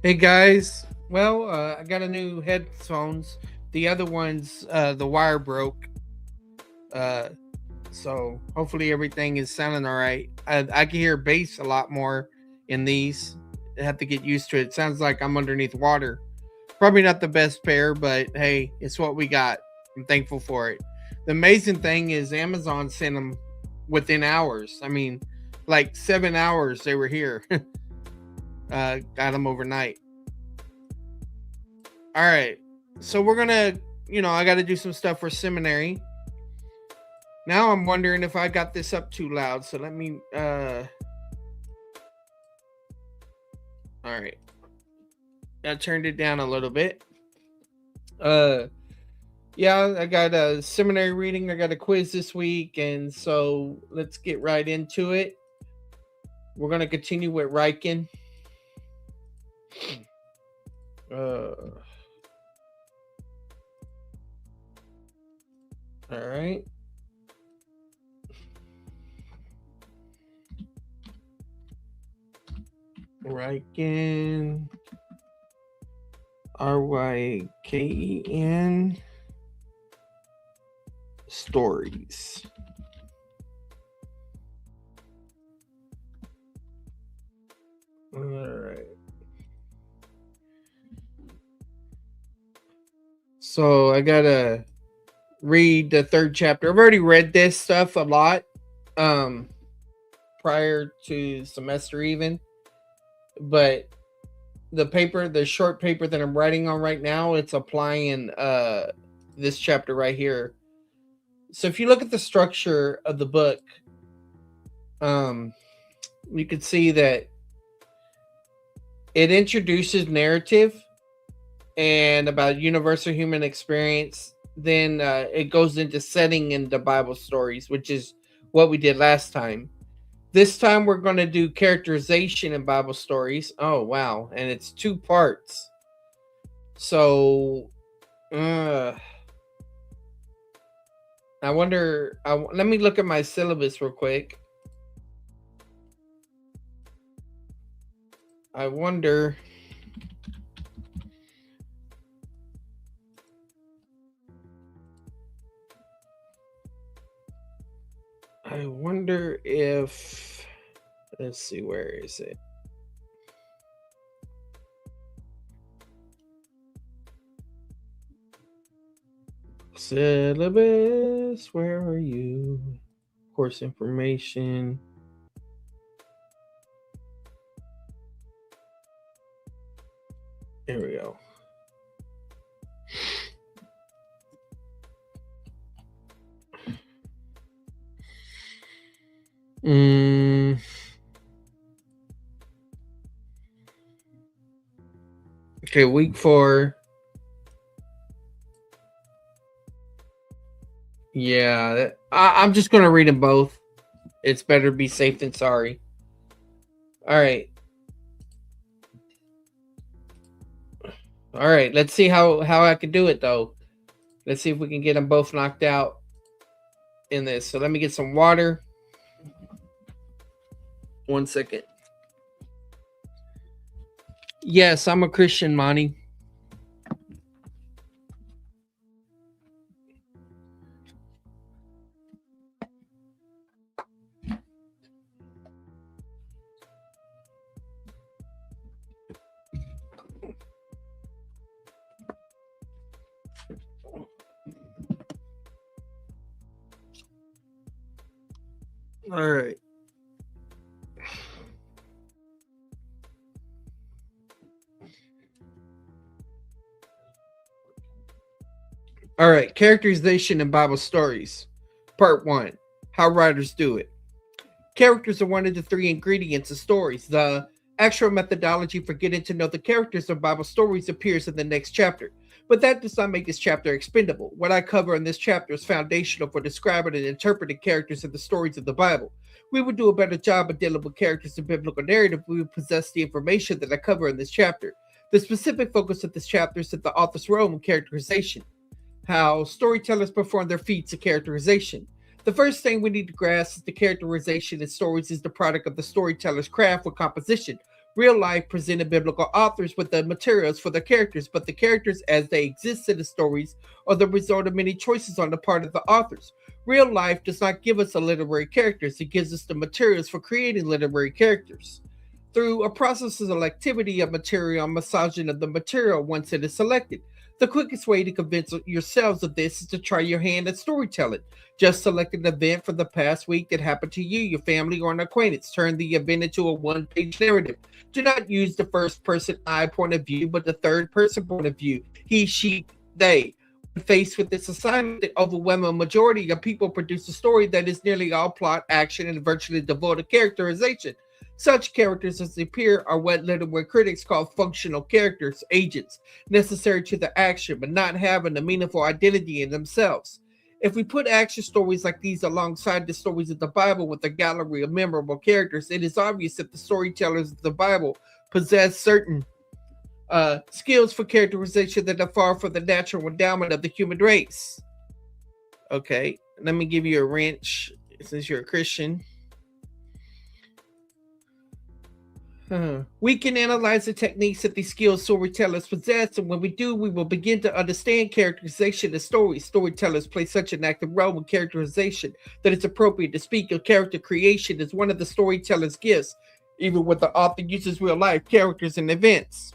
Hey guys, well, I got a new headphones. The other ones, the wire broke. Uh, so hopefully everything is sounding all right. I can hear bass a lot more in these. I have to get used to it. Sounds like I'm underneath water. Probably not the best pair, but hey, it's what we got. I'm thankful for it. The amazing thing is Amazon sent them within hours. I mean, like 7 hours they were here. Got them overnight. All right. So we're gonna, I got to do some stuff for seminary. Now I'm wondering if I got this up too loud. So let me. All right. I turned it down a little bit. Uh, yeah, I got a seminary reading. I got a quiz this week, and so let's get right into it. We're gonna continue with Riken. All right. Ryken. Ryken. Stories. All right. So I gotta read the third chapter. I've already read this stuff a lot prior to semester even, but the short paper that I'm writing on right now, it's applying this chapter right here. So if you look at the structure of the book, you can see that it introduces narrative and about universal human experience. Then it goes into setting into Bible stories, which is what we did last time. This time we're going to do characterization in Bible stories. Oh, wow. And it's 2 parts. So, I wonder, let me look at my syllabus real quick. I wonder if, let's see, where is it? Syllabus, where are you? Course information. There we go. Okay, week 4. Yeah, I'm just going to read them both. It's better to be safe than sorry. All right. All right, let's see how I can do it, though. Let's see if we can get them both knocked out in this. So let me get some water. 1 second. Yes, I'm a Christian, Monty. All right. All right, characterization in Bible stories. Part 1, how writers do it. Characters are one of the 3 ingredients of stories. The actual methodology for getting to know the characters of Bible stories appears in the next chapter, but that does not make this chapter expendable. What I cover in this chapter is foundational for describing and interpreting characters in the stories of the Bible. We would do a better job of dealing with characters in biblical narrative if we would possess the information that I cover in this chapter. The specific focus of this chapter is at the author's role in characterization, how storytellers perform their feats of characterization. The first thing we need to grasp is the characterization in stories is the product of the storyteller's craft with composition. Real life presented biblical authors with the materials for the characters, but the characters as they exist in the stories are the result of many choices on the part of the authors. Real life does not give us the literary characters, it gives us the materials for creating literary characters. Through a process of selectivity of material and massaging of the material once it is selected. The quickest way to convince yourselves of this is to try your hand at storytelling. Just select an event from the past week that happened to you, your family, or an acquaintance. Turn the event into a one-page narrative. Do not use the first person I point of view, but the third person point of view. He, she, they. When faced with this assignment, the overwhelming majority of people produce a story that is nearly all plot, action, and virtually devoid of characterization. Such characters as appear are what literary critics call functional characters, agents, necessary to the action, but not having a meaningful identity in themselves. If we put action stories like these alongside the stories of the Bible with a gallery of memorable characters, it is obvious that the storytellers of the Bible possess certain skills for characterization that are far from the natural endowment of the human race. Okay, let me give you a wrench since you're a Christian. We can analyze the techniques that these skilled storytellers possess, and when we do, we will begin to understand characterization of stories. Storytellers play such an active role in characterization that it's appropriate to speak of character creation as one of the storyteller's gifts, even when the author uses real life characters and events.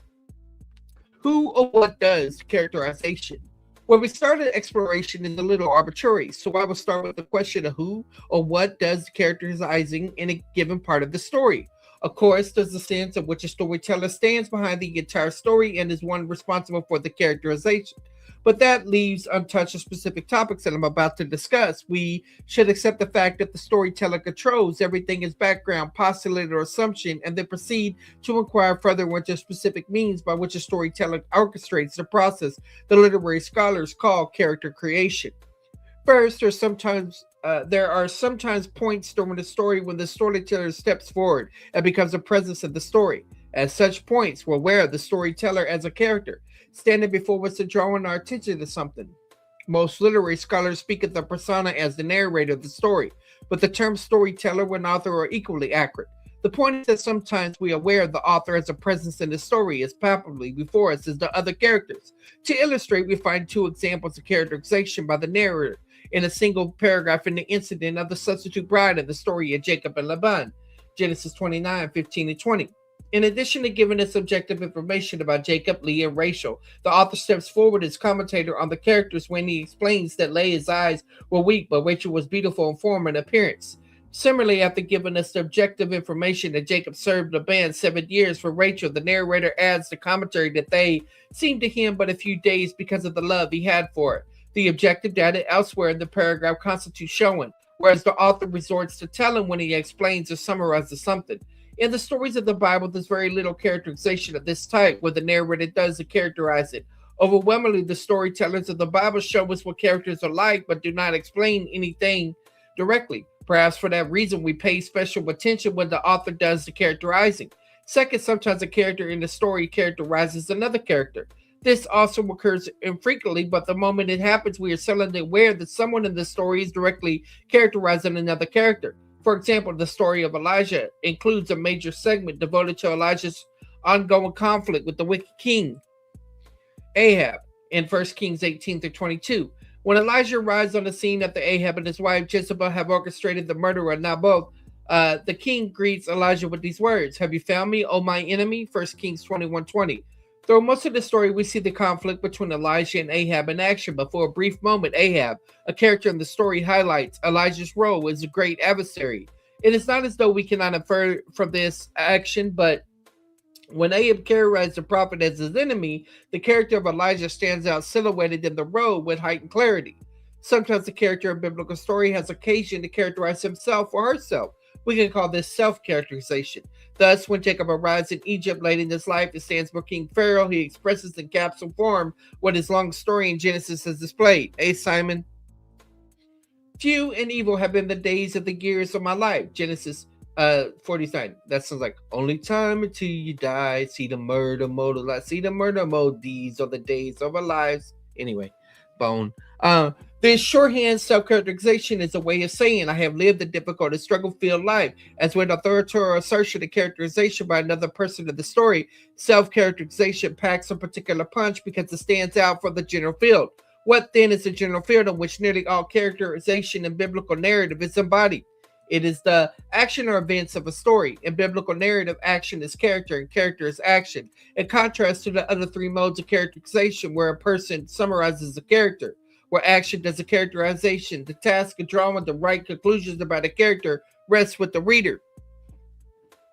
Who or what does characterization? When we started exploration is a little arbitrary, so I will start with the question of who or what does characterizing in a given part of the story. Of course, there's the sense of which a storyteller stands behind the entire story and is one responsible for the characterization. But that leaves untouched the specific topics that I'm about to discuss. We should accept the fact that the storyteller controls everything as background, postulate, or assumption, and then proceed to inquire further into specific means by which a storyteller orchestrates the process the literary scholars call character creation. First, there are sometimes points during the story when the storyteller steps forward and becomes a presence of the story. At such points, we're aware of the storyteller as a character, standing before us and drawing our attention to something. Most literary scholars speak of the persona as the narrator of the story, but the terms storyteller and author are equally accurate. The point is that sometimes we are aware of the author as a presence in the story as palpably before us as the other characters. To illustrate, we find two examples of characterization by the narrator in a single paragraph in the incident of the substitute bride of the story of Jacob and Laban, Genesis 29:15-20. In addition to giving us subjective information about Jacob, Leah, and Rachel, the author steps forward as commentator on the characters when he explains that Leah's eyes were weak, but Rachel was beautiful in form and appearance. Similarly, after giving us the objective information that Jacob served Laban 7 years for Rachel, the narrator adds the commentary that they seemed to him but a few days because of the love he had for her. The objective data elsewhere in the paragraph constitutes showing, whereas the author resorts to telling when he explains or summarizes something. In the stories of the Bible, there's very little characterization of this type, where the narrator does to characterize it. Overwhelmingly, the storytellers of the Bible show us what characters are like, but do not explain anything directly. Perhaps for that reason, we pay special attention when the author does the characterizing. Second, sometimes a character in the story characterizes another character. This also occurs infrequently, but the moment it happens, we are suddenly aware that someone in the story is directly characterizing another character. For example, the story of Elijah includes a major segment devoted to Elijah's ongoing conflict with the wicked king Ahab in 1 Kings 18-22. When Elijah arrives on the scene after Ahab and his wife Jezebel have orchestrated the murder of Naboth, the king greets Elijah with these words, "Have you found me, O my enemy?" 1 Kings 21:20. Through most of the story, we see the conflict between Elijah and Ahab in action, but for a brief moment, Ahab, a character in the story, highlights Elijah's role as a great adversary. It is not as though we cannot infer from this action, but when Ahab characterized the prophet as his enemy, the character of Elijah stands out silhouetted in the role with heightened clarity. Sometimes the character in biblical story has occasion to characterize himself or herself. We can call this self-characterization. Thus, when Jacob arrives in Egypt late in his life and stands before King Pharaoh, he expresses in capsule form what his long story in Genesis has displayed. Hey, Simon. Few and evil have been the days of the years of my life. Genesis 49. That sounds like only time until you die. See the murder mode. See the murder mode. These are the days of our lives. Anyway, bone. This shorthand self-characterization is a way of saying I have lived a difficult and struggle-filled life. As with authoritative assertion and characterization by another person of the story, self-characterization packs a particular punch because it stands out from the general field. What then is the general field in which nearly all characterization in biblical narrative is embodied? It is the action or events of a story. In biblical narrative, action is character and character is action. In contrast to the other three modes of characterization, where a person summarizes a character, where action does a characterization, the task of drawing the right conclusions about a character rests with the reader.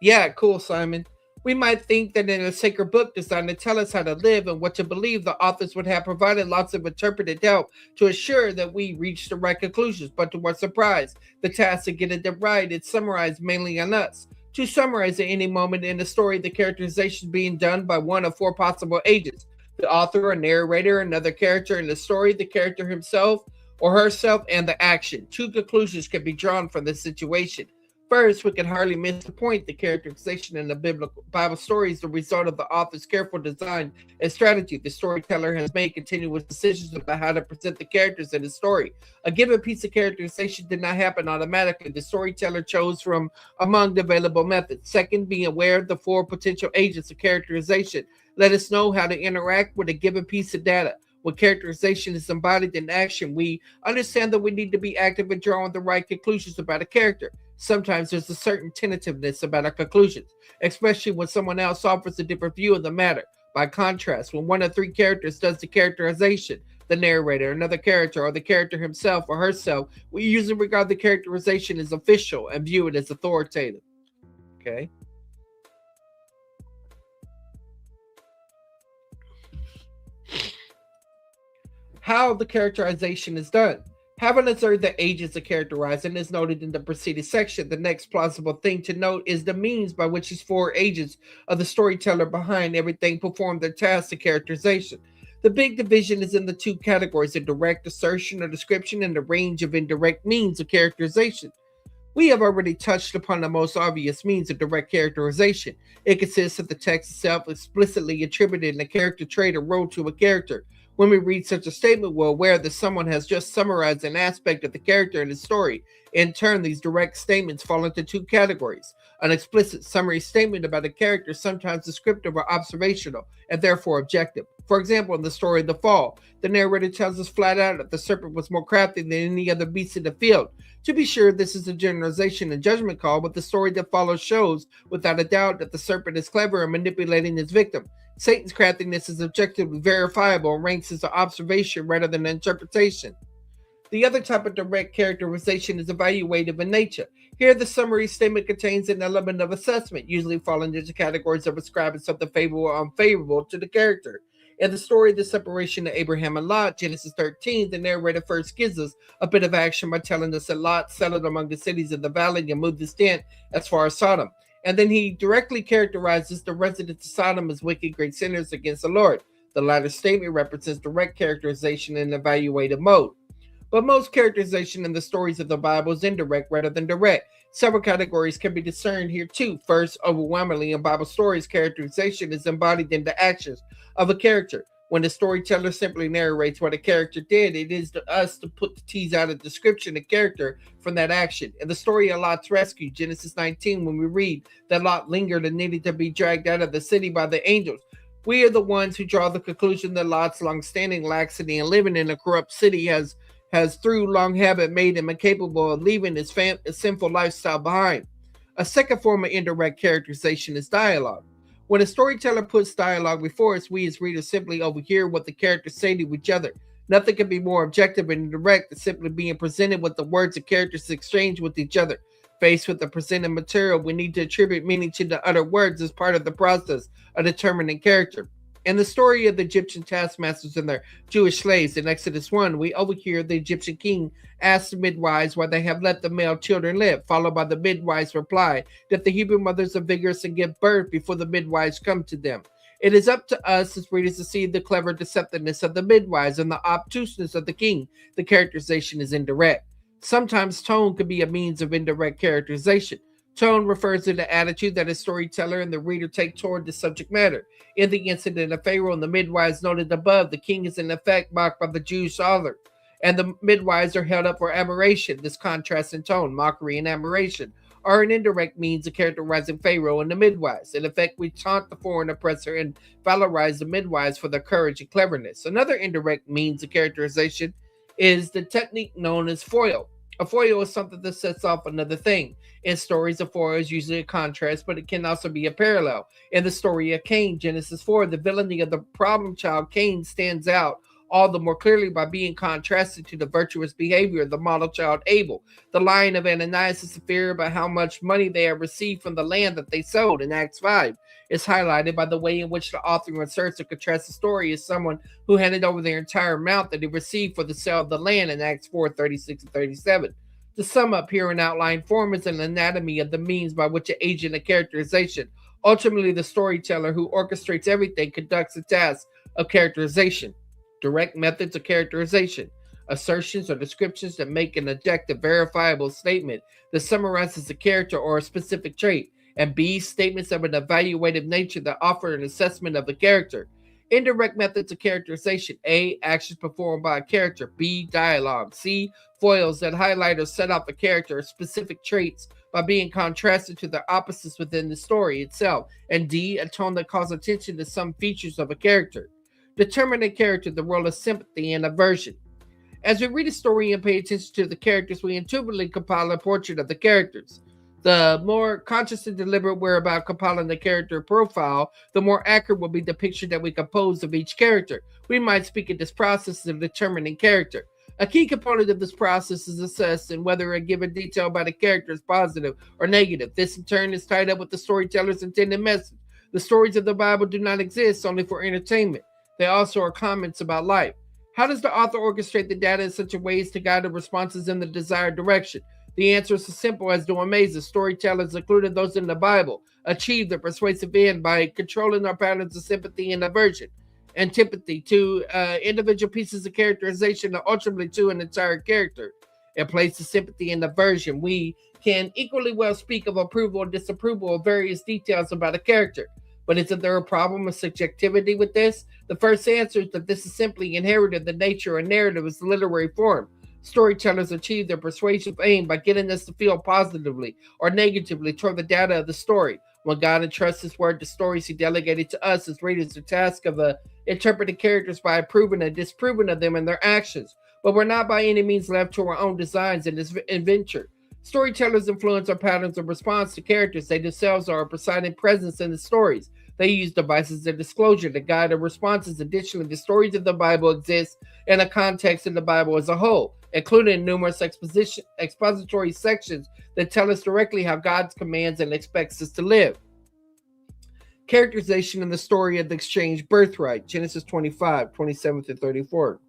Yeah, cool, Simon. We might think that in a sacred book designed to tell us how to live and what to believe, the authors would have provided lots of interpreted help to assure that we reach the right conclusions. But to our surprise, the task of getting them right is summarized mainly on us. To summarize at any moment in the story, the characterization is being done by one of four possible agents: the author, a narrator, another character in the story, the character himself or herself, and the action. Two conclusions can be drawn from this situation. First, we can hardly miss the point. The characterization in the biblical Bible story is the result of the author's careful design and strategy. The storyteller has made continuous decisions about how to present the characters in the story. A given piece of characterization did not happen automatically. The storyteller chose from among the available methods. Second, being aware of the four potential agents of characterization let us know how to interact with a given piece of data. When characterization is embodied in action, we understand that we need to be active in drawing the right conclusions about a character. Sometimes there's a certain tentativeness about our conclusions, especially when someone else offers a different view of the matter. By contrast, when one of three characters does the characterization, the narrator, another character, or the character himself or herself, we usually regard the characterization as official and view it as authoritative. Okay. How the characterization is done. Having observed the agents of characterizing is noted in the preceding section, the next plausible thing to note is the means by which these four agents of the storyteller behind everything perform their tasks of characterization. The big division is in the two categories of direct assertion or description and the range of indirect means of characterization. We have already touched upon the most obvious means of direct characterization. It consists of the text itself explicitly attributing a character trait or role to a character. When we read such a statement, we're aware that someone has just summarized an aspect of the character in the story. In turn, these direct statements fall into two categories. An explicit summary statement about a character is sometimes descriptive or observational, and therefore objective. For example, in the story of the Fall, the narrator tells us flat out that the serpent was more crafty than any other beast in the field. To be sure, this is a generalization and judgment call, but the story that follows shows, without a doubt, that the serpent is clever in manipulating his victim. Satan's craftiness is objectively verifiable and ranks as an observation rather than an interpretation. The other type of direct characterization is evaluative in nature. Here, the summary statement contains an element of assessment, usually falling into categories of ascribing something favorable or unfavorable to the character. In the story of the separation of Abraham and Lot, Genesis 13, the narrator first gives us a bit of action by telling us that Lot settled among the cities of the valley and moved his tent as far as Sodom. And then he directly characterizes the residents of Sodom as wicked great sinners against the Lord. The latter statement represents direct characterization in evaluative mode. But most characterization in the stories of the Bible is indirect rather than direct. Several categories can be discerned here too. First, overwhelmingly in Bible stories, characterization is embodied in the actions of a character. When the storyteller simply narrates what a character did, it is to us to tease out a description of character from that action. In the story of Lot's rescue, Genesis 19, when we read that Lot lingered and needed to be dragged out of the city by the angels, we are the ones who draw the conclusion that Lot's long-standing laxity and living in a corrupt city has through long habit made him incapable of leaving his sinful lifestyle behind. A second form of indirect characterization is dialogue. When a storyteller puts dialogue before us, we as readers simply overhear what the characters say to each other. Nothing can be more objective and direct than simply being presented with the words the characters exchange with each other. Faced with the presented material, we need to attribute meaning to the uttered words as part of the process of determining character. In the story of the Egyptian taskmasters and their Jewish slaves in Exodus 1, we overhear the Egyptian king ask the midwives why they have let the male children live, followed by the midwives' reply that the Hebrew mothers are vigorous and give birth before the midwives come to them. It is up to us as readers to see the clever deceptiveness of the midwives and the obtuseness of the king. The characterization is indirect. Sometimes tone could be a means of indirect characterization. Tone refers to the attitude that a storyteller and the reader take toward the subject matter. In the incident of Pharaoh and the midwives noted above, the king is in effect mocked by the Jewish author. and the midwives are held up for admiration. This contrast in tone, mockery, and admiration are an indirect means of characterizing Pharaoh and the midwives. In effect, we taunt the foreign oppressor and valorize the midwives for their courage and cleverness. Another indirect means of characterization is the technique known as foil. A foil is something that sets off another thing. In stories, a foil is usually a contrast, but it can also be a parallel. In the story of Cain, Genesis 4, the villainy of the problem child Cain stands out all the more clearly by being contrasted to the virtuous behavior of the model child Abel. The lying of Ananias and Sapphira about how much money they have received from the land that they sold in Acts 5 is highlighted by the way in which the author inserts or contrasts the story as someone who handed over their entire amount that he received for the sale of the land in Acts 4:36 and 37. To sum up here in outline form is an anatomy of the means by which an agent of characterization, ultimately the storyteller who orchestrates everything, conducts the task of characterization. Direct methods of characterization: assertions or descriptions that make an objective, verifiable statement that summarizes a character or a specific trait, and B, statements of an evaluative nature that offer an assessment of a character. Indirect methods of characterization: A, actions performed by a character; B, dialogue; C, foils that highlight or set off a character or specific traits by being contrasted to their opposites within the story itself; and D, a tone that calls attention to some features of a character. Determine a character, the role of sympathy and aversion. As we read a story and pay attention to the characters, we intuitively compile a portrait of the characters. The more conscious and deliberate we're about compiling the character profile, the more accurate will be the picture that we compose of each character. We might speak of this process of determining character. A key component of this process is assessing whether a given detail about a character is positive or negative. This in turn is tied up with the storyteller's intended message. The stories of the Bible do not exist only for entertainment. They also are comments about life. How does the author orchestrate the data in such a way as to guide the responses in the desired direction? The answer is as simple as doing mazes. Storytellers, including those in the Bible, achieve the persuasive end by controlling our patterns of sympathy and aversion. Antipathy to individual pieces of characterization and ultimately to an entire character. In place of sympathy and aversion, we can equally well speak of approval or disapproval of various details about a character. But isn't there a problem of subjectivity with this? The first answer is that this is simply inherited. The nature and narrative is literary form. Storytellers achieve their persuasive aim by getting us to feel positively or negatively toward the data of the story. When God entrusts His word to stories, He delegated to us as readers the task of interpreting characters by approving and disapproving of them and their actions. But we're not by any means left to our own designs in this adventure. Storytellers influence our patterns of response to characters. They themselves are a presiding presence in the stories. They use devices of disclosure to guide our responses. Additionally, the stories of the Bible exist in a context in the Bible as a whole, including numerous expository sections that tell us directly how God commands and expects us to live. Characterization in the story of the exchange birthright, Genesis 25, 27 through 34.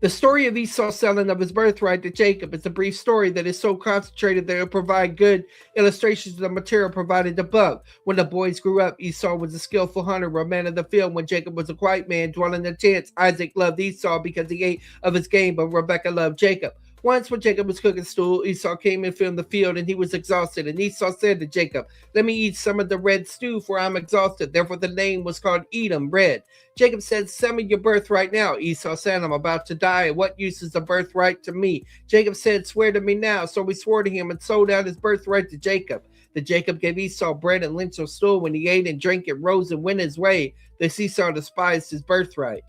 The story of Esau's selling of his birthright to Jacob is a brief story that is so concentrated that it will provide good illustrations of the material provided above. When the boys grew up, Esau was a skillful hunter, a man of the field. When Jacob was a quiet man, dwelling in tents, Isaac loved Esau because he ate of his game, but Rebekah loved Jacob. Once when Jacob was cooking stew, Esau came in from the field, and he was exhausted. And Esau said to Jacob, "Let me eat some of the red stew, for I am exhausted." Therefore the name was called Edom, bread. Jacob said, "Sell me your birthright now." Esau said, "I'm about to die. What use is the birthright to me?" Jacob said, "Swear to me now." So he swore to him and sold out his birthright to Jacob. Then Jacob gave Esau bread and lentil stew. When he ate and drank and rose and went his way, thus Esau despised his birthright.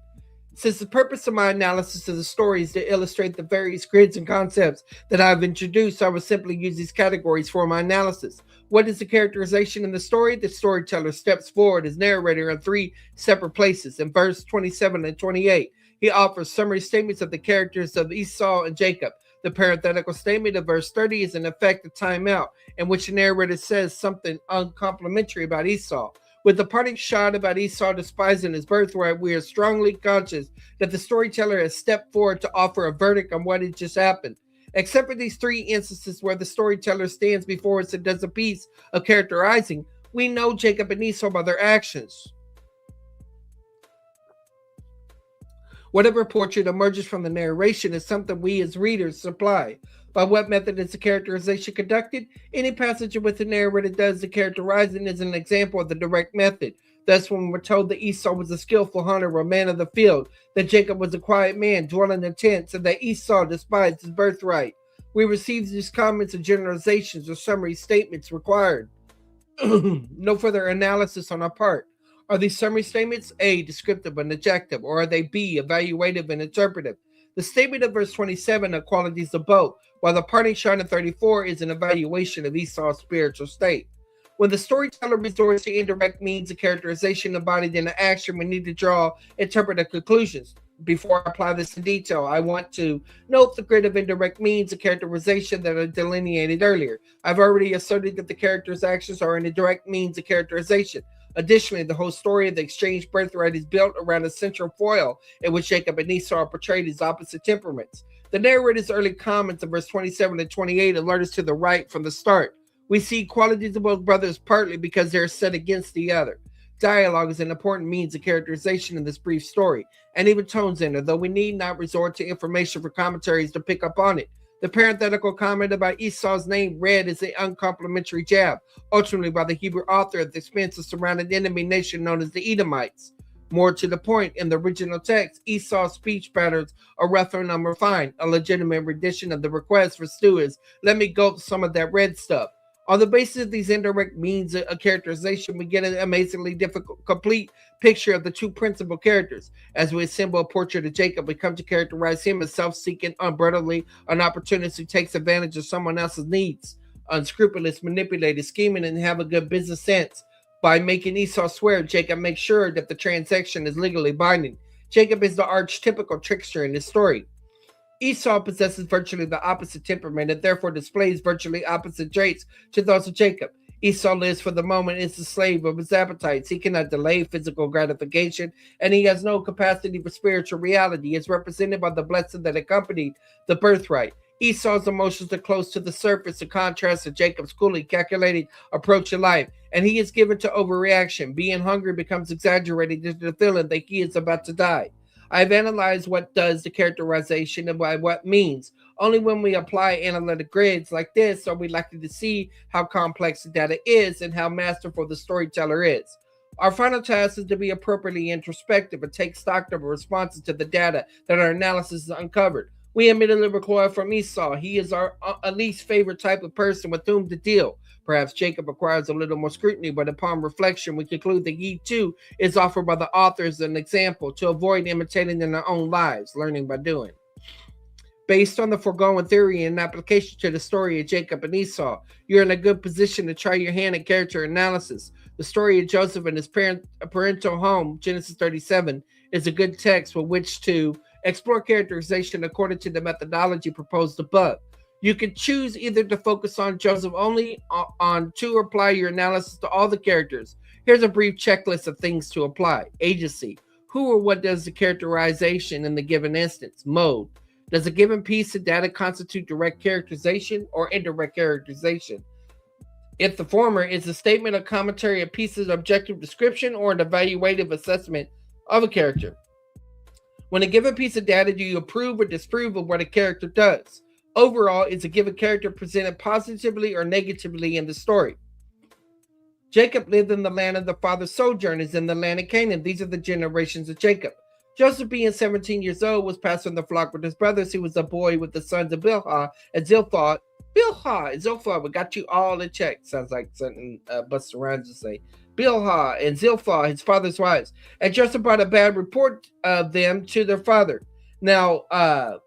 Since the purpose of my analysis of the story is to illustrate the various grids and concepts that I've introduced, I will simply use these categories for my analysis. What is the characterization in the story? The storyteller steps forward as narrator in three separate places. In verse 27 and 28, he offers summary statements of the characters of Esau and Jacob. The parenthetical statement of verse 30 is in effect a timeout in which the narrator says something uncomplimentary about Esau. With the parting shot about Esau despising his birthright, we are strongly conscious that the storyteller has stepped forward to offer a verdict on what had just happened. Except for these three instances where the storyteller stands before us and does a piece of characterizing, we know Jacob and Esau by their actions. Whatever portrait emerges from the narration is something we as readers supply. By what method is the characterization conducted? Any passage in which the narrator does the characterizing is an example of the direct method. Thus, when we're told that Esau was a skillful hunter, a man of the field, that Jacob was a quiet man, dwelling in tents, and that Esau despised his birthright, we receive these comments and generalizations or summary statements required. No further analysis on our part. Are these summary statements A, descriptive and adjective, or are they B, evaluative and interpretive? The statement of verse 27 are qualities of both, while the parting shot in 34 is an evaluation of Esau's spiritual state. When the storyteller resorts to indirect means of characterization embodied in an action, we need to draw interpretive conclusions. Before I apply this in detail, I want to note the grid of indirect means of characterization that are delineated earlier. I've already asserted that the character's actions are an indirect means of characterization. Additionally, the whole story of the exchanged birthright is built around a central foil in which Jacob and Esau are portrayed as opposite temperaments. The narrator's early comments in verse 27 and 28 alert us to the right from the start. We see qualities of both brothers partly because they're set against the other. Dialogue is an important means of characterization in this brief story, and even tones enter, though we need not resort to information for commentaries to pick up on it. The parenthetical comment about Esau's name read as an uncomplimentary jab, ultimately by the Hebrew author at the expense of surrounding enemy nation known as the Edomites. More to the point, in the original text, Esau's speech patterns are rough and unrefined. A legitimate rendition of the request for stew is, "Let me gulp some of that red stuff." On the basis of these indirect means of characterization, we get an amazingly difficult, complete picture of the two principal characters. As we assemble a portrait of Jacob, we come to characterize him as self-seeking, unbrotherly, an opportunist who takes advantage of someone else's needs, unscrupulous, manipulative, scheming, and have a good business sense. By making Esau swear, Jacob makes sure that the transaction is legally binding. Jacob is the archetypical trickster in this story. Esau possesses virtually the opposite temperament and therefore displays virtually opposite traits to those of Jacob. Esau lives for the moment, is the slave of his appetites. He cannot delay physical gratification, and he has no capacity for spiritual reality. He is represented by the blessing that accompanied the birthright. Esau's emotions are close to the surface in contrast to Jacob's coolly calculated approach to life, and he is given to overreaction. Being hungry becomes exaggerated into the feeling that he is about to die. I've analyzed what does the characterization and by what means. Only when we apply analytic grids like this are we likely to see how complex the data is and how masterful the storyteller is. Our final task is to be appropriately introspective and take stock of responses to the data that our analysis has uncovered. We immediately recoil from Esau. He is our least favorite type of person with whom to deal. Perhaps Jacob requires a little more scrutiny, but upon reflection, we conclude that he too is offered by the author as an example to avoid imitating in our own lives, learning by doing. Based on the foregoing theory and application to the story of Jacob and Esau, you're in a good position to try your hand at character analysis. The story of Joseph and his parental home, Genesis 37, is a good text with which to explore characterization according to the methodology proposed above. You can choose either to focus on Joseph only, on to apply your analysis to all the characters. Here's a brief checklist of things to apply. Agency. Who or what does the characterization in the given instance? Mode. Does a given piece of data constitute direct characterization or indirect characterization? If the former, is a statement or commentary a piece of objective description or an evaluative assessment of a character? When a given piece of data, do you approve or disapprove of what a character does? Overall, is a given character presented positively or negatively in the story? Jacob lived in the land of the father's sojourners in the land of Canaan. These are the generations of Jacob. Joseph, being 17 years old, was pasturing the flock with his brothers. He was a boy with the sons of Bilhah and Zilpah. Bilhah and Zilpah, we got you all in check. Sounds like something Busta Rhymes would say. Bilhah and Zilpah, his father's wives. And Joseph brought a bad report of them to their father. Now,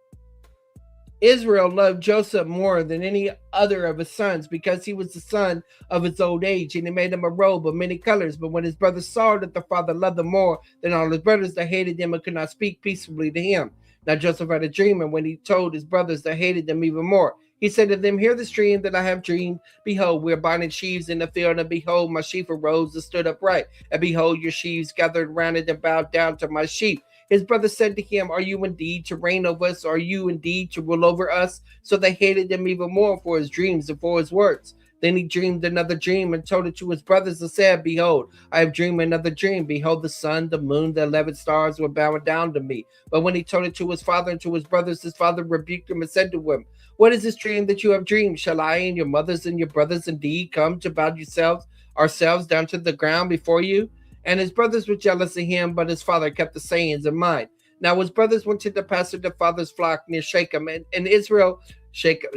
Israel loved Joseph more than any other of his sons because he was the son of his old age, and he made him a robe of many colors. But when his brothers saw that the father loved them more than all his brothers, they hated him and could not speak peaceably to him. Now Joseph had a dream, and when he told his brothers, they hated them even more. He said to them, "Hear this dream that I have dreamed. Behold, we are binding sheaves in the field, and behold, my sheaf arose and stood upright. And behold, your sheaves gathered round it and bowed down to my sheep." His brother said to him, "Are you indeed to reign over us? Are you indeed to rule over us?" So they hated him even more for his dreams and for his words. Then he dreamed another dream and told it to his brothers and said, "Behold, I have dreamed another dream. Behold, the sun, the moon, the 11 stars were bowing down to me." But when he told it to his father and to his brothers, his father rebuked him and said to him, "What is this dream that you have dreamed? Shall I and your mothers and your brothers indeed come to bow ourselves down to the ground before you?" And his brothers were jealous of him, but his father kept the sayings in mind. Now his brothers went to the pasture their father's flock near Shechem, and Israel, Shechem.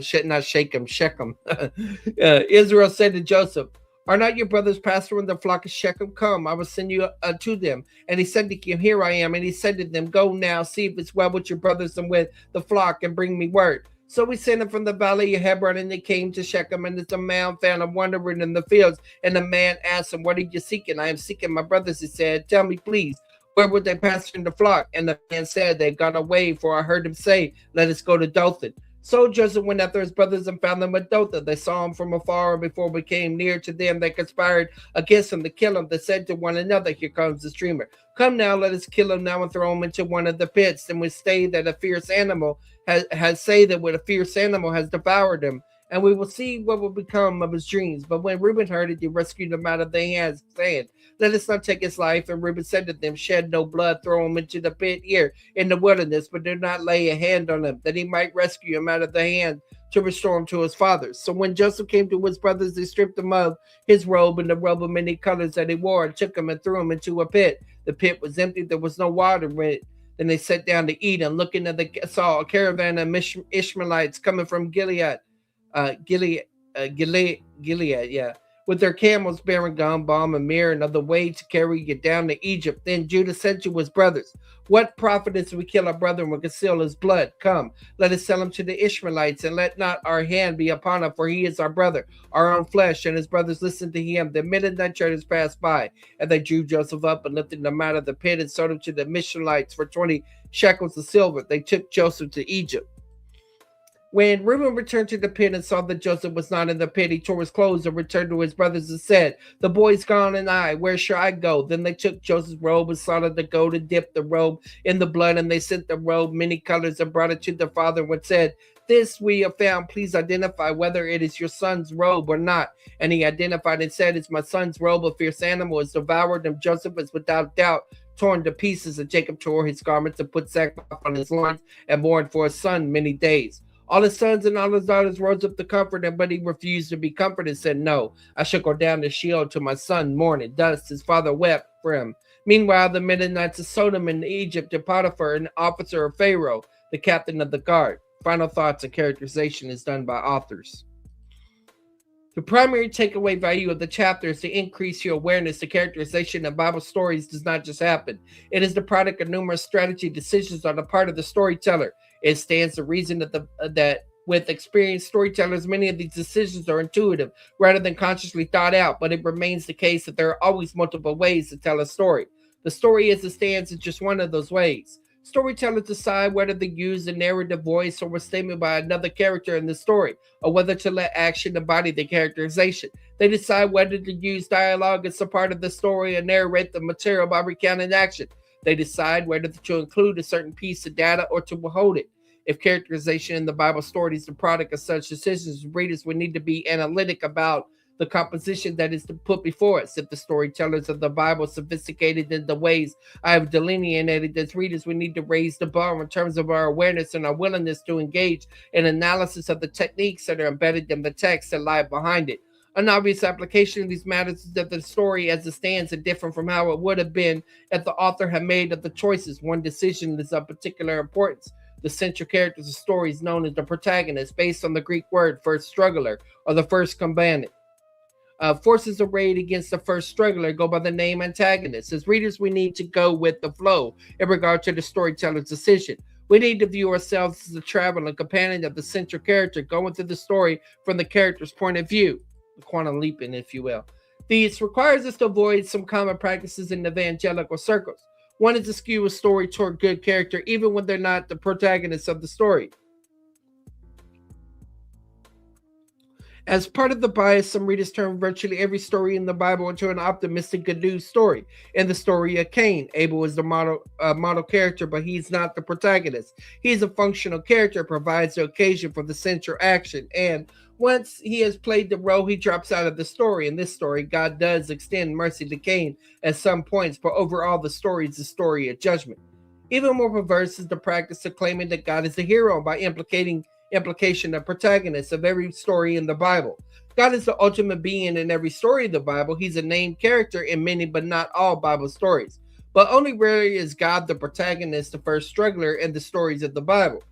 Israel said to Joseph, "Are not your brothers pasturing the flock of Shechem? Come, I will send you to them." And he said to him, "Here I am." And he said to them, "Go now, see if it's well with your brothers and with the flock, and bring me word." So we sent him from the valley of Hebron, and they came to Shechem, and the man found him wandering in the fields. And the man asked him, "What are you seeking?" "I am seeking my brothers," he said. "Tell me, please, where would they pasture in the flock?" And the man said, "They've gone away, for I heard him say, 'Let us go to Dothan.'" So Joseph went after his brothers and found them at Dothan. They saw him from afar, and before we came near to them, they conspired against him to kill him. They said to one another, "Here comes the dreamer. Come now, let us kill him now and throw him into one of the pits. And we say that a fierce animal has devoured him, and we will see what will become of his dreams." But when Reuben heard it, he rescued him out of their hands, saying, "Let us not take his life." And Reuben said to them, "Shed no blood, throw him into the pit here in the wilderness, but do not lay a hand on him, that he might rescue him out of the hand to restore him to his fathers." So when Joseph came to his brothers, they stripped him of his robe and the robe of many colors that he wore, and took him and threw him into a pit. The pit was empty, there was no water in it. Then they sat down to eat, and looking at saw a caravan of Ishmaelites coming from Gilead, with their camels bearing gum, balm, and myrrh, and other way to carry you down to Egypt. Then Judah said to his brothers, "What profit is we kill our brother and we conceal his blood? Come, let us sell him to the Ishmaelites, and let not our hand be upon him, for he is our brother, our own flesh." And his brothers listened to him. The midnight traders passed by, and they drew Joseph up and lifted him out of the pit and sold him to the Ishmaelites for 20 shekels of silver. They took Joseph to Egypt. When Reuben returned to the pit and saw that Joseph was not in the pit, he tore his clothes and returned to his brothers and said, "The boy's gone, and where shall I go?" Then they took Joseph's robe and slaughtered the goat and dipped the robe in the blood, and they sent the robe many colors and brought it to their father and said, "This we have found. Please identify whether it is your son's robe or not." And he identified and said, "It's my son's robe. A fierce animal has devoured him." Joseph is without doubt torn to pieces, and Jacob tore his garments and put sackcloth on his loins and mourned for his son many days. All his sons and all his daughters rose up to comfort him, but he refused to be comforted and said, "No, I shall go down to Sheol to my son mourning." Thus his father wept for him. Meanwhile, the Midianites of Sodom and Egypt, and Potiphar, an officer of Pharaoh, the captain of the guard. Final thoughts and characterization is done by authors. The primary takeaway value of the chapter is to increase your awareness. The characterization of Bible stories does not just happen. It is the product of numerous strategy decisions on the part of the storyteller. It stands to reason that with experienced storytellers, many of these decisions are intuitive rather than consciously thought out, but it remains the case that there are always multiple ways to tell a story. The story as it stands is just one of those ways. Storytellers decide whether to use a narrative voice or a statement by another character in the story, or whether to let action embody the characterization. They decide whether to use dialogue as a part of the story or narrate the material by recounting action. They decide whether to include a certain piece of data or to withhold it. If characterization in the Bible story is the product of such decisions, readers would need to be analytic about the composition that is put before us. If the storytellers of the Bible are sophisticated in the ways I have delineated, as readers, we need to raise the bar in terms of our awareness and our willingness to engage in analysis of the techniques that are embedded in the text that lie behind it. An obvious application of these matters is that the story as it stands is different from how it would have been if the author had made of the choices. One decision is of particular importance. The central character of the story is known as the protagonist, based on the Greek word first struggler or the first combatant. Forces arrayed against the first struggler go by the name antagonist. As readers, we need to go with the flow in regard to the storyteller's decision. We need to view ourselves as a traveler and companion of the central character, going through the story from the character's point of view, the quantum leaping, if you will. This requires us to avoid some common practices in evangelical circles. One is to skew a story toward good character, even when they're not the protagonists of the story. As part of the bias, some readers turn virtually every story in the Bible into an optimistic good news story. In the story of Cain, Abel is the model character, but he's not the protagonist. He's a functional character, provides the occasion for the central action, and once he has played the role, he drops out of the story. In this story, God does extend mercy to Cain at some points, but overall the story is a story of judgment. Even more perverse is the practice of claiming that God is the hero by implication of protagonists of every story in the Bible. God is the ultimate being in every story of the Bible. He's a named character in many, but not all Bible stories. But only rarely is God the protagonist, the first struggler in the stories of the Bible.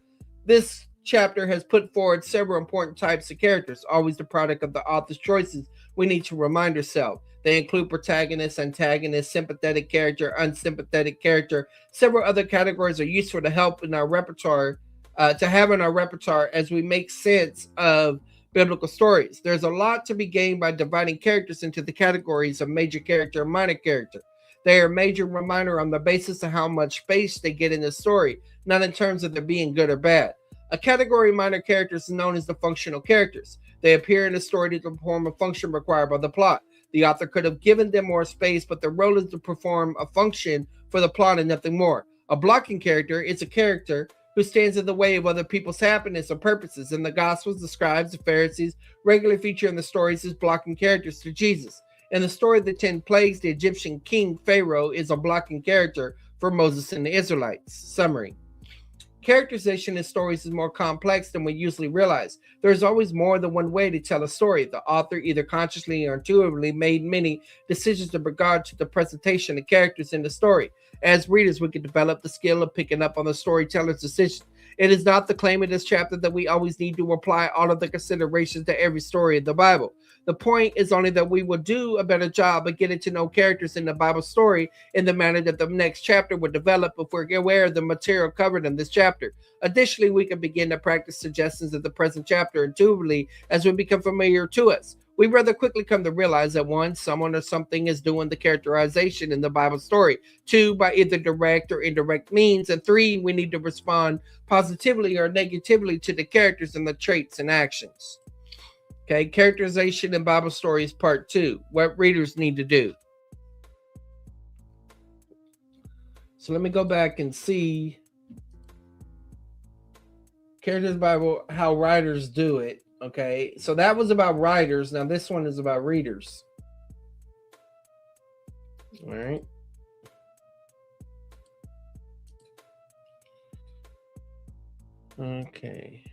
This chapter has put forward several important types of characters, always the product of the author's choices. We need to remind ourselves. They include protagonist, antagonist, sympathetic character, unsympathetic character. Several other categories are useful to help in our repertoire, to have in our repertoire as we make sense of biblical stories. There's a lot to be gained by dividing characters into the categories of major character and minor character. They are major and minor on the basis of how much space they get in the story, not in terms of their being good or bad. A category of minor characters is known as the functional characters. They appear in the story to perform a function required by the plot. The author could have given them more space, but their role is to perform a function for the plot and nothing more. A blocking character is a character who stands in the way of other people's happiness or purposes. In the Gospels, the scribes, the Pharisees regularly feature in the stories as blocking characters to Jesus. In the story of the 10 plagues, the Egyptian king Pharaoh is a blocking character for Moses and the Israelites. Summary. Characterization in stories is more complex than we usually realize. There is always more than one way to tell a story. The author either consciously or intuitively made many decisions in regard to the presentation of characters in the story. As readers, we can develop the skill of picking up on the storyteller's decision. It is not the claim in this chapter that we always need to apply all of the considerations to every story in the Bible. The point is only that we will do a better job of getting to know characters in the Bible story in the manner that the next chapter will develop if we're aware of the material covered in this chapter. Additionally, we can begin to practice suggestions of the present chapter intuitively as we become familiar to us. We rather quickly come to realize that 1, someone or something is doing the characterization in the Bible story. 2, by either direct or indirect means. And 3, we need to respond positively or negatively to the characters and the traits and actions. Okay, characterization in Bible stories, part 2. What readers need to do. So let me go back and see characters Bible, how writers do it. Okay, so that was about writers. Now this one is about readers. All right. Okay.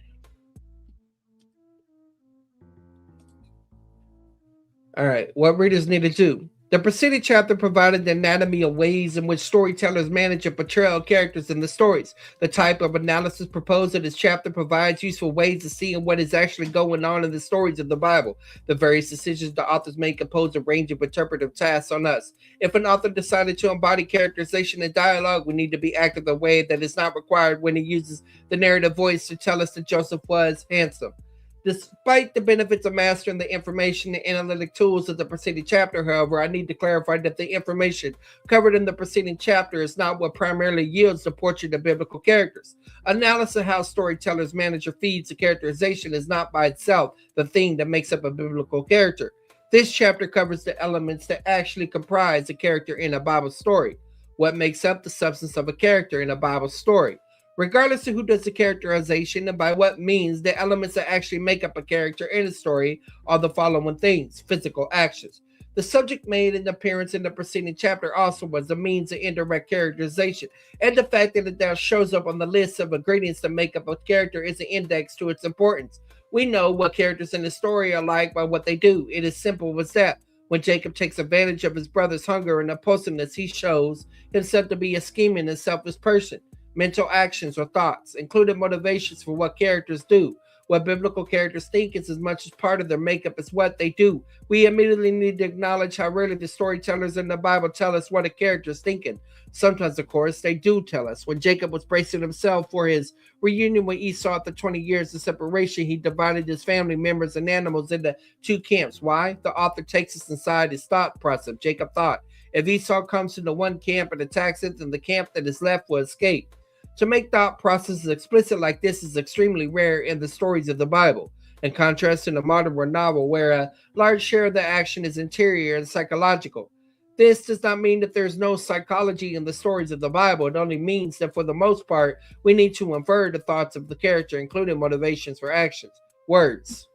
All right, what readers need to do. The preceding chapter provided the anatomy of ways in which storytellers manage and portray characters in the stories. The type of analysis proposed in this chapter provides useful ways of seeing what is actually going on in the stories of the Bible. The various decisions the authors make impose a range of interpretive tasks on us. If an author decided to embody characterization in dialogue, we need to be active in a way that is not required when he uses the narrative voice to tell us that Joseph was handsome. Despite the benefits of mastering the information and analytic tools of the preceding chapter, however, I need to clarify that the information covered in the preceding chapter is not what primarily yields the portrait of biblical characters. Analysis of how storytellers manage or feeds the characterization is not by itself the thing that makes up a biblical character. This chapter covers the elements that actually comprise a character in a Bible story. What makes up the substance of a character in a Bible story? Regardless of who does the characterization and by what means, the elements that actually make up a character in a story are the following things: physical actions. The subject made an appearance in the preceding chapter also was the means of indirect characterization, and the fact that it now shows up on the list of ingredients that make up a character is an index to its importance. We know what characters in the story are like by what they do. It is simple as that. When Jacob takes advantage of his brother's hunger and impulsiveness, he shows himself to be a scheming and selfish person. Mental actions or thoughts, including motivations for what characters do. What biblical characters think is as much as part of their makeup as what they do. We immediately need to acknowledge how rarely the storytellers in the Bible tell us what a character is thinking. Sometimes, of course, they do tell us. When Jacob was bracing himself for his reunion with Esau after 20 years of separation, he divided his family members and animals into 2 camps. Why? The author takes us inside his thought process. Jacob thought, if Esau comes to the one camp and attacks it, then the camp that is left will escape. To make thought processes explicit like this is extremely rare in the stories of the Bible, in contrast to the modern war novel, where a large share of the action is interior and psychological. This does not mean that there's no psychology in the stories of the Bible. It only means that for the most part, we need to infer the thoughts of the character, including motivations for actions. Words.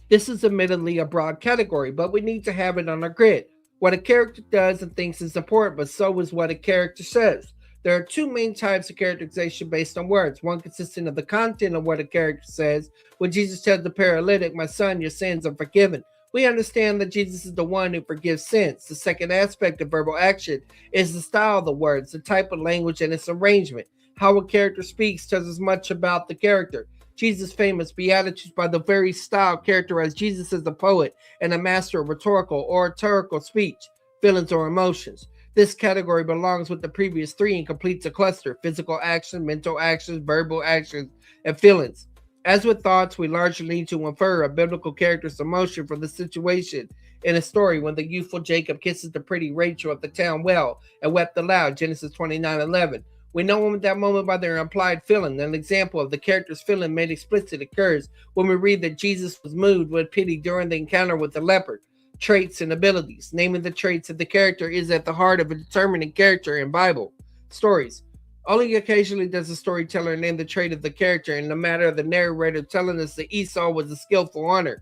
This is admittedly a broad category, but we need to have it on our grid. What a character does and thinks is important, but so is what a character says. There are two main types of characterization based on words. One consisting of the content of what a character says. When Jesus tells the paralytic, "My son, your sins are forgiven," we understand that Jesus is the one who forgives sins. The second aspect of verbal action is the style of the words, the type of language, and its arrangement. How a character speaks tells us much about the character. Jesus' famous Beatitudes, by the very style, characterize Jesus as a poet and a master of rhetorical, oratorical speech, feelings, or emotions. This category belongs with the previous three and completes a cluster: physical action, mental actions, verbal actions, and feelings. As with thoughts, we largely need to infer a biblical character's emotion from the situation in a story. When the youthful Jacob kisses the pretty Rachel at the town well and wept aloud, Genesis 29:11. We know at that moment by their implied feeling. An example of the character's feeling made explicit occurs when we read that Jesus was moved with pity during the encounter with the leopard. Traits and abilities. Naming the traits of the character is at the heart of a determining character in Bible stories. Only occasionally does the storyteller name the trait of the character. In the matter of the narrator telling us that Esau was a skillful hunter,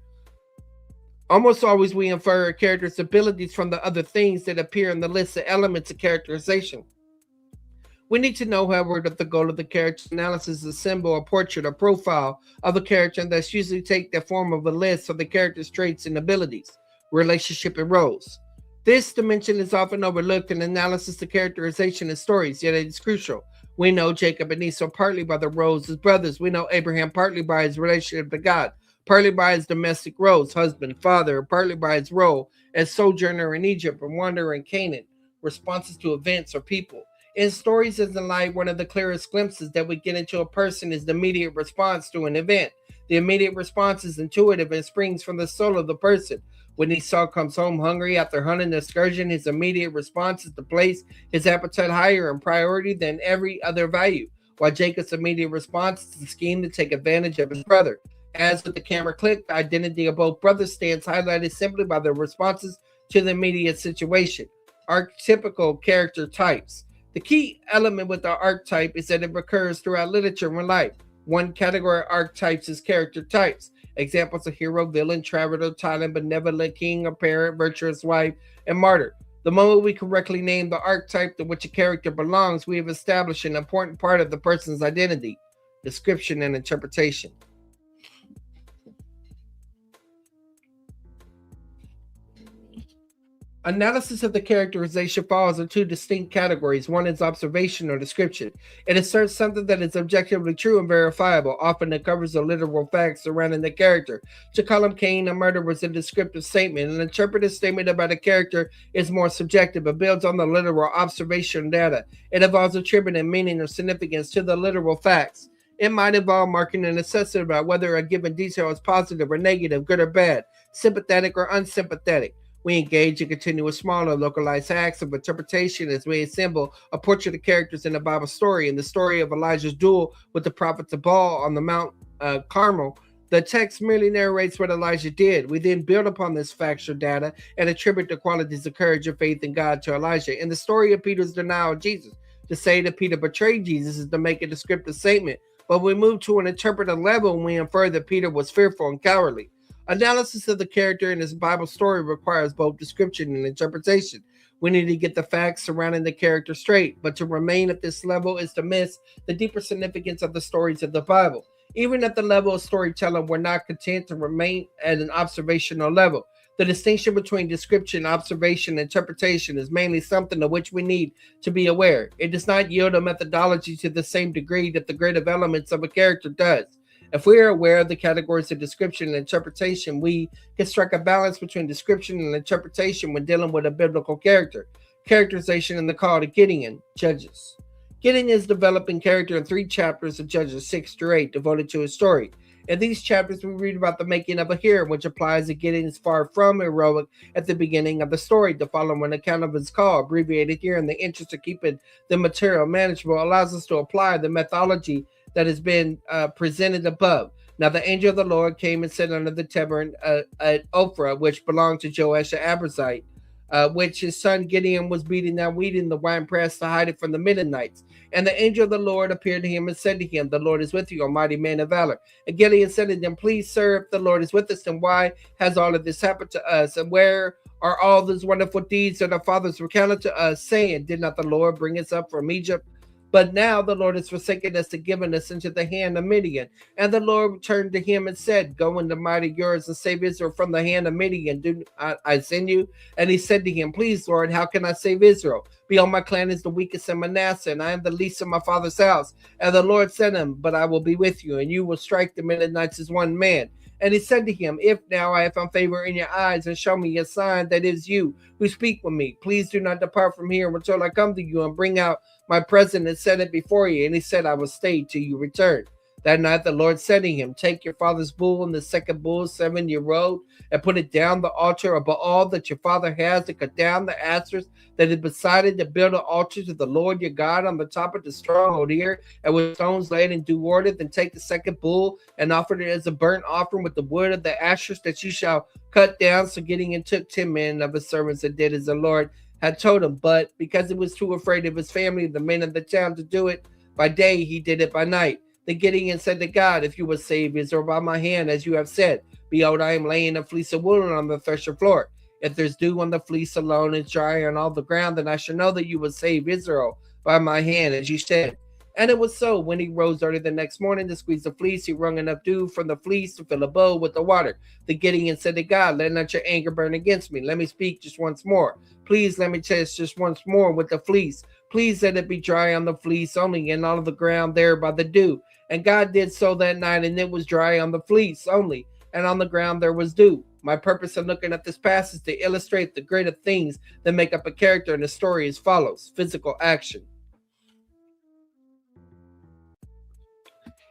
almost always we infer a character's abilities from the other things that appear in the list of elements of characterization. We need to know, however, that the goal of the character analysis is a symbol, a portrait, a profile of a character, and that's usually take the form of a list of the character's traits and abilities, relationship, and roles. This dimension is often overlooked in analysis of characterization in stories, yet it is crucial. We know Jacob and Esau partly by the roles as brothers. We know Abraham partly by his relationship to God, partly by his domestic roles, husband, father, partly by his role as sojourner in Egypt and wanderer in Canaan, responses to events or people. In stories as in life, one of the clearest glimpses that we get into a person is the immediate response to an event. The immediate response is intuitive and springs from the soul of the person. When Esau comes home hungry after hunting an excursion, his immediate response is to place his appetite higher in priority than every other value, while Jacob's immediate response is to scheme to take advantage of his brother. As with the camera click, the identity of both brothers stands highlighted simply by their responses to the immediate situation. Archetypical character types. The key element with the archetype is that it recurs throughout literature and life. One category of archetypes is character types. Examples of hero, villain, traveler, tyrant, benevolent, king, or parent, virtuous wife, and martyr. The moment we correctly name the archetype to which a character belongs, we have established an important part of the person's identity: description and interpretation. Analysis of the characterization falls into two distinct categories. One is observation or description. It asserts something that is objectively true and verifiable. Often it covers the literal facts surrounding the character. To call him Cain a murderer was a descriptive statement. An interpretive statement about a character is more subjective. It builds on the literal observation data. It involves attributing meaning or significance to the literal facts. It might involve marking an assessment about whether a given detail is positive or negative, good or bad, sympathetic or unsympathetic. We engage in continuous smaller localized acts of interpretation as we assemble a portrait of characters in the Bible story. In the story of Elijah's duel with the prophets of Baal on the Mount Carmel, the text merely narrates what Elijah did. We then build upon this factual data and attribute the qualities of courage and faith in God to Elijah. In the story of Peter's denial of Jesus, to say that Peter betrayed Jesus is to make a descriptive statement, but we move to an interpretive level when we infer that Peter was fearful and cowardly. Analysis of the character in this Bible story requires both description and interpretation. We need to get the facts surrounding the character straight, but to remain at this level is to miss the deeper significance of the stories of the Bible. Even at the level of storytelling, we're not content to remain at an observational level. The distinction between description, observation, and interpretation is mainly something of which we need to be aware. It does not yield a methodology to the same degree that the creative elements of a character does. If we are aware of the categories of description and interpretation, we can strike a balance between description and interpretation when dealing with a biblical character. Characterization in the call to Gideon, Judges. Gideon is developing character in 3 chapters of Judges 6 through 8 devoted to his story. In these chapters, we read about the making of a hero, which implies that Gideon is far from heroic at the beginning of the story. The following account of his call, abbreviated here in the interest of keeping the material manageable, allows us to apply the methodology that has been presented above. Now the angel of the Lord came and sat under the terebinth at Ophrah, which belonged to Joash the Abiezrite, which his son Gideon was beating down wheat in the winepress to hide it from the Midianites. And the angel of the Lord appeared to him and said to him, "The Lord is with you, O mighty man of valor." And Gideon said to them, "Please, sir, if the Lord is with us, then why has all of this happened to us? And where are all those wonderful deeds that our fathers recounted to us, saying, Did not the Lord bring us up from Egypt?" But now the Lord has forsaken us and given us into the hand of Midian. And the Lord turned to him and said, Go in the might of yours and save Israel from the hand of Midian. Do I send you? And he said to him, Please, Lord, how can I save Israel? Behold, my clan is the weakest in Manasseh, and I am the least in my father's house. And the Lord said to him, But I will be with you, and you will strike the Midianites as one man. And he said to him, If now I have found favor in your eyes, and show me a sign that is you who speak with me, please do not depart from here until I come to you and bring out my present and set it before you. And he said, I will stay till you return. That night the Lord said to him, Take your father's bull and the second bull, 7-year-old, and put it down the altar of all that your father has, and cut down the asters that is beside it, to build an altar to the Lord your God on the top of the stronghold here, and with stones laid in due order. Then take the second bull and offer it as a burnt offering with the wood of the ashes that you shall cut down. So Gideon took 10 men of his servants and did as the Lord had told him. But because he was too afraid of his family, the men of the town, to do it by day, he did it by night. Then Gideon said to God, If you will save Israel by my hand, as you have said, behold, I am laying a fleece of wool on the threshing floor. If there's dew on the fleece alone and dry on all the ground, then I shall know that you will save Israel by my hand, as you said. And it was so. When he rose early the next morning to squeeze the fleece, he wrung enough dew from the fleece to fill a bowl with the water. Then Gideon said to God, Let not your anger burn against me. Let me speak just once more. Please let me test just once more with the fleece. Please let it be dry on the fleece only, and all of the ground there by the dew. And God did so that night, and it was dry on the fleece only, and on the ground there was dew. My purpose in looking at this passage is to illustrate the greater things that make up a character in the story as follows. Physical action.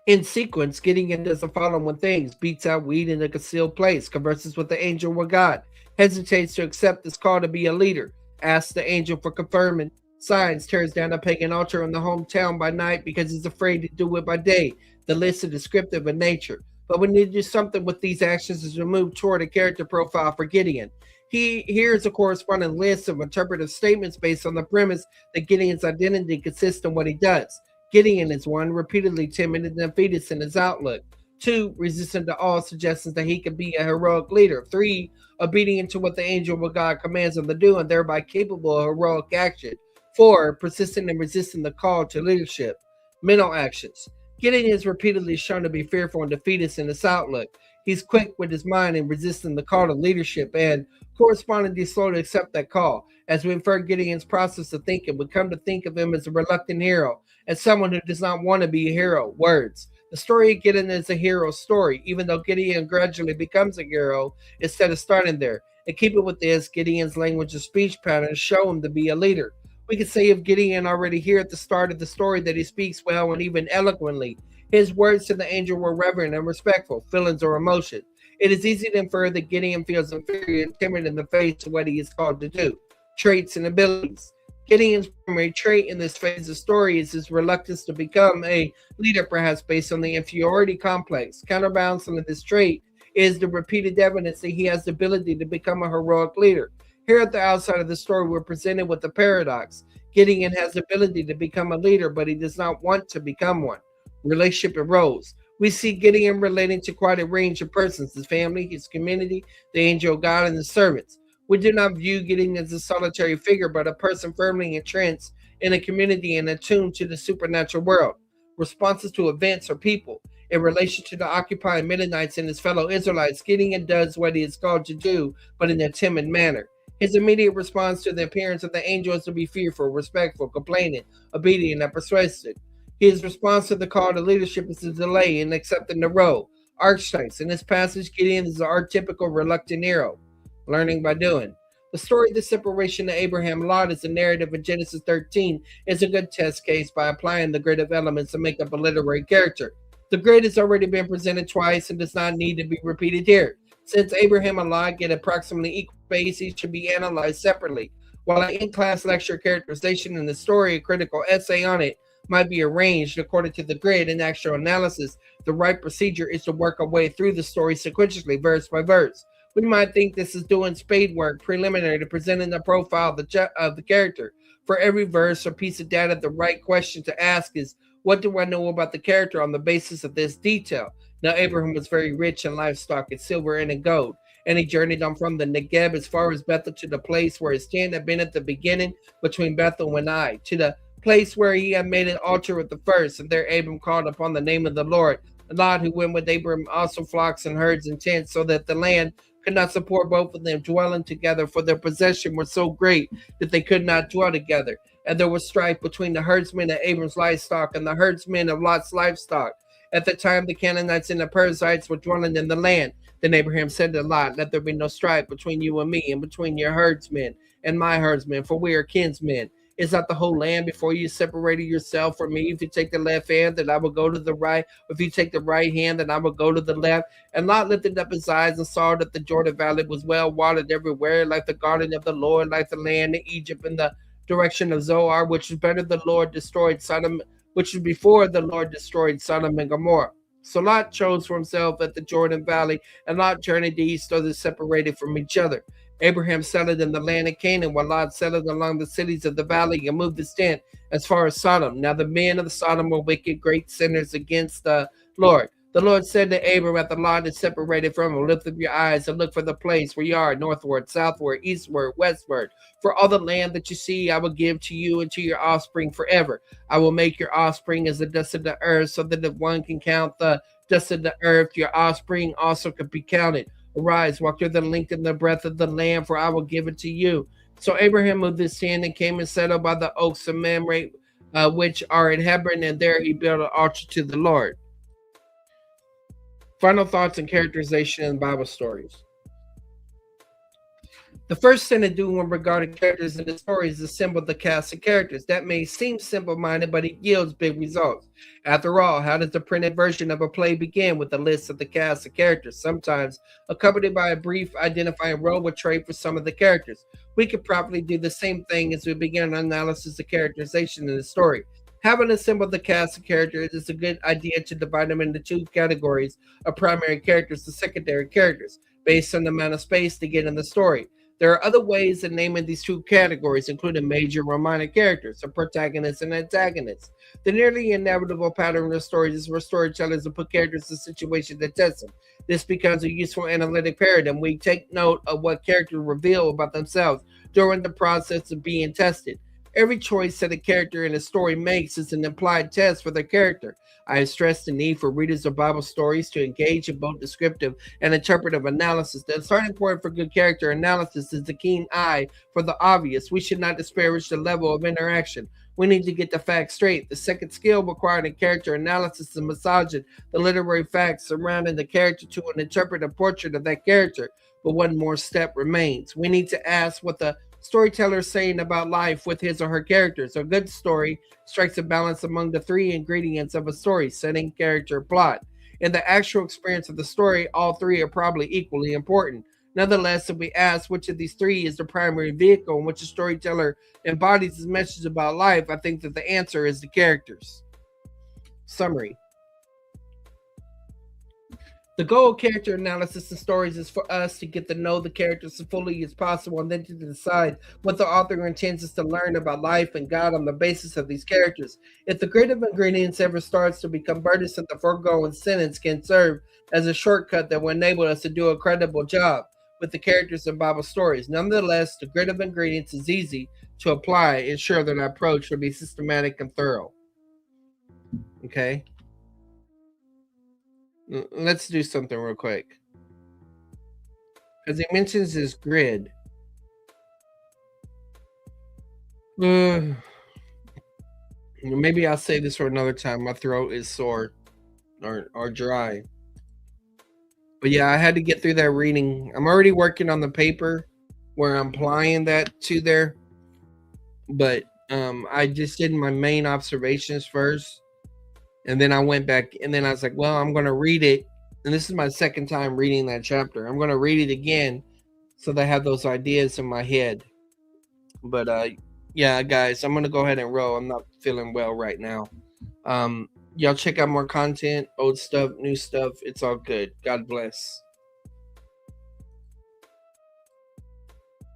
In sequence, Gideon does the following things: beats out wheat in a concealed place, converses with the angel with God, hesitates to accept this call to be a leader, asks the angel for confirming signs, tears down a pagan altar in the hometown by night because he's afraid to do it by day. The list is descriptive in nature, but we need to do something with these actions as we move toward a character profile for Gideon. Here's a corresponding list of interpretive statements based on the premise that Gideon's identity consists in what he does. Gideon is 1, repeatedly timid and defeatist in his outlook. 2, resistant to all suggestions that he could be a heroic leader. 3, obedient to what the angel of God commands him to do and thereby capable of heroic action. 4, persistent in resisting the call to leadership. Mental actions. Gideon is repeatedly shown to be fearful and defeatist in his outlook. He's quick with his mind in resisting the call to leadership and correspondingly slow to accept that call. As we infer Gideon's process of thinking, we come to think of him as a reluctant hero and someone who does not want to be a hero. Words. The story of Gideon is a hero story, even though Gideon gradually becomes a hero instead of starting there. And keep it with this, Gideon's language of speech patterns show him to be a leader. We could say of Gideon already here at the start of the story that he speaks well and even eloquently. His words to the angel were reverent and respectful, feelings or emotion. It is easy to infer that Gideon feels inferior and timid in the face of what he is called to do. Traits and abilities. Gideon's primary trait in this phase of the story is his reluctance to become a leader, perhaps based on the inferiority complex. Counterbalancing this trait is the repeated evidence that he has the ability to become a heroic leader. Here at the outside of the story, we're presented with the paradox. Gideon has the ability to become a leader, but he does not want to become one. Relationship and roles. We see Gideon relating to quite a range of persons: his family, his community, the angel of God, and his servants. We do not view Gideon as a solitary figure, but a person firmly entrenched in a community and attuned to the supernatural world. Responses to events or people. In relation to the occupying Midianites and his fellow Israelites, Gideon does what he is called to do, but in a timid manner. His immediate response to the appearance of the angel is to be fearful, respectful, complaining, obedient, and persuasive. His response to the call to leadership is a delay in accepting the role. Archetypes. In this passage, Gideon is the archetypical reluctant hero. Learning by doing. The story of the separation of Abraham and Lot is a narrative in Genesis 13 is a good test case by applying the grid of elements to make up a literary character. The grid has already been presented twice and does not need to be repeated here. Since Abraham and Lot get approximately equal space, each should be analyzed separately. While an in-class lecture characterization in the story, a critical essay on it might be arranged according to the grid and actual analysis, the right procedure is to work our way through the story sequentially, verse by verse. We might think this is doing spade work preliminary to presenting the profile of the character. For every verse or piece of data, the right question to ask is, what do I know about the character on the basis of this detail? Now, Abraham was very rich in livestock and silver and in gold, and he journeyed on from the Negeb as far as Bethel to the place where his tent had been at the beginning between Bethel and Ai, to the place where he had made an altar with the first. And there Abram called upon the name of the Lord. Lot, who went with Abram, also flocks and herds and tents, so that the land could not support both of them dwelling together, for their possession was so great that they could not dwell together. And there was strife between the herdsmen of Abram's livestock and the herdsmen of Lot's livestock. At the time, the Canaanites and the Perizzites were dwelling in the land. Then Abraham said to Lot, let there be no strife between you and me, and between your herdsmen and my herdsmen, for we are kinsmen. Is not the whole land before you separated yourself from me? If you take the left hand, then I will go to the right. If you take the right hand, then I will go to the left. And Lot lifted up his eyes and saw that the Jordan Valley was well watered everywhere, like the garden of the Lord, like the land of Egypt in the direction of Zoar, which was better the Lord destroyed Sodom, which was before the Lord destroyed Sodom and Gomorrah. So Lot chose for himself at the Jordan Valley, and Lot journeyed east, so they separated from each other. Abraham settled in the land of Canaan, while Lot settled along the cities of the valley and moved his tent as far as Sodom. Now the men of Sodom were wicked, great sinners against the Lord. The Lord said to Abram after Lot is separated from him, lift up your eyes and look for the place where you are, northward, southward, eastward, westward. For all the land that you see, I will give to you and to your offspring forever. I will make your offspring as the dust of the earth, so that if one can count the dust of the earth, your offspring also could be counted. Arise, walk through the length and the breadth of the land, for I will give it to you. So Abraham moved his tent and came and settled by the oaks of Mamre, which are in Hebron, and there he built an altar to the Lord. Final thoughts and characterization in Bible stories. The first thing to do when regarding characters in the story is assemble the cast of characters. That may seem simple-minded, but it yields big results. After all, how does the printed version of a play begin? With a list of the cast of characters, sometimes accompanied by a brief identifying role or trait for some of the characters. We could probably do the same thing as we begin an analysis of characterization in the story. Having assembled the cast of characters, it's a good idea to divide them into two categories of primary characters and secondary characters, based on the amount of space to get in the story. There are other ways of naming these two categories, including major or minor characters, or protagonists and antagonists. The nearly inevitable pattern of stories is where storytellers will put characters in situations that test them. This becomes a useful analytic paradigm. We take note of what characters reveal about themselves during the process of being tested. Every choice that a character in a story makes is an implied test for their character. I have stressed the need for readers of Bible stories to engage in both descriptive and interpretive analysis. The starting point for good character analysis is the keen eye for the obvious. We should not disparage the level of interaction. We need to get the facts straight. The second skill required in character analysis is massaging the literary facts surrounding the character to an interpretive portrait of that character. But one more step remains. We need to ask what the storyteller is saying about life with his or her characters. A good story strikes a balance among the three ingredients of a story: setting, character, plot. In the actual experience of the story, all three are probably equally important. Nonetheless, if we ask which of these three is the primary vehicle in which a storyteller embodies his message about life, I think that the answer is the characters. Summary. The goal of character analysis in stories is for us to get to know the characters as fully as possible, and then to decide what the author intends us to learn about life and God on the basis of these characters. If the grid of ingredients ever starts to become burdensome, the foregoing sentence can serve as a shortcut that will enable us to do a credible job with the characters in Bible stories. Nonetheless, the grid of ingredients is easy to apply, ensure that our approach will be systematic and thorough. Okay? Let's do something real quick. Because he mentions his grid. Maybe I'll save this for another time. My throat is sore or dry. But yeah, I had to get through that reading. I'm already working on the paper where I'm applying that to there. But I just did my main observations first. And then I went back and then I was like, well, I'm going to read it. And this is my second time reading that chapter. I'm going to read it again so that I have those ideas in my head. But yeah, guys, I'm going to go ahead and roll. I'm not feeling well right now. Y'all check out more content, old stuff, new stuff. It's all good. God bless.